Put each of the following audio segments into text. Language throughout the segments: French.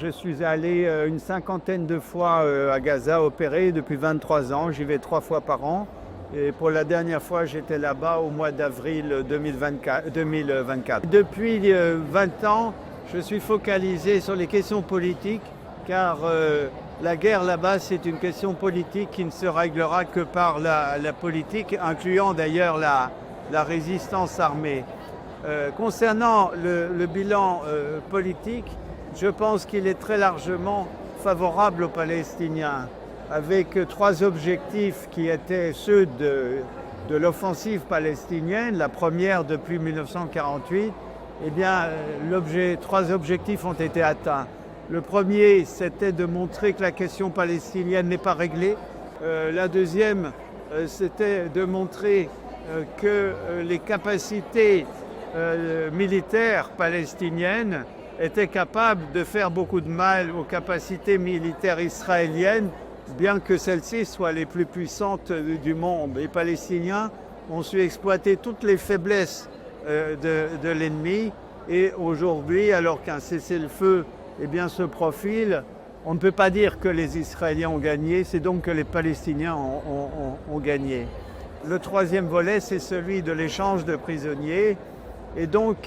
je suis allé une cinquantaine de fois à Gaza opérer depuis 23 ans. J'y vais 3 fois par an. Et pour la dernière fois, j'étais là-bas au mois d'avril 2024. Depuis 20 ans, je suis focalisé sur les questions politiques, car la guerre là-bas, c'est une question politique qui ne se réglera que par la politique, incluant d'ailleurs la résistance armée. Concernant le bilan politique, je pense qu'il est très largement favorable aux Palestiniens, avec 3 objectifs qui étaient ceux de l'offensive palestinienne, la première depuis 1948. Eh bien, 3 objectifs ont été atteints. Le premier, c'était de montrer que la question palestinienne n'est pas réglée. La deuxième, c'était de montrer que les capacités militaires palestiniennes étaient capables de faire beaucoup de mal aux capacités militaires israéliennes, bien que celles-ci soient les plus puissantes du monde. Les Palestiniens ont su exploiter toutes les faiblesses de l'ennemi, et aujourd'hui, alors qu'un cessez-le-feu se profile, on ne peut pas dire que les Israéliens ont gagné, c'est donc que les Palestiniens ont gagné. Le troisième volet, c'est celui de l'échange de prisonniers, et donc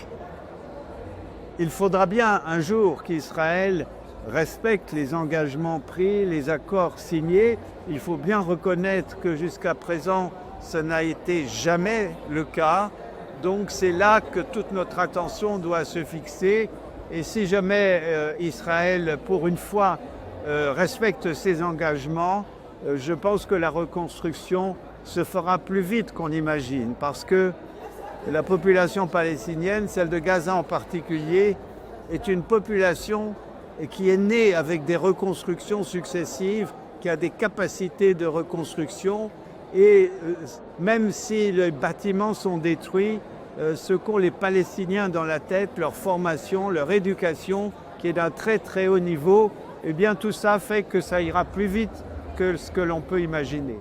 il faudra bien un jour qu'Israël respecte les engagements pris, les accords signés. Il faut bien reconnaître que jusqu'à présent, ça n'a été jamais le cas. Donc c'est là que toute notre attention doit se fixer. Et si jamais Israël, pour une fois, respecte ses engagements, je pense que la reconstruction se fera plus vite qu'on imagine, parce que la population palestinienne, celle de Gaza en particulier, est une population qui est née avec des reconstructions successives, qui a des capacités de reconstruction, et même si les bâtiments sont détruits, ce qu'ont les Palestiniens dans la tête, leur formation, leur éducation, qui est d'un très très haut niveau, eh bien tout ça fait que ça ira plus vite que ce que l'on peut imaginer.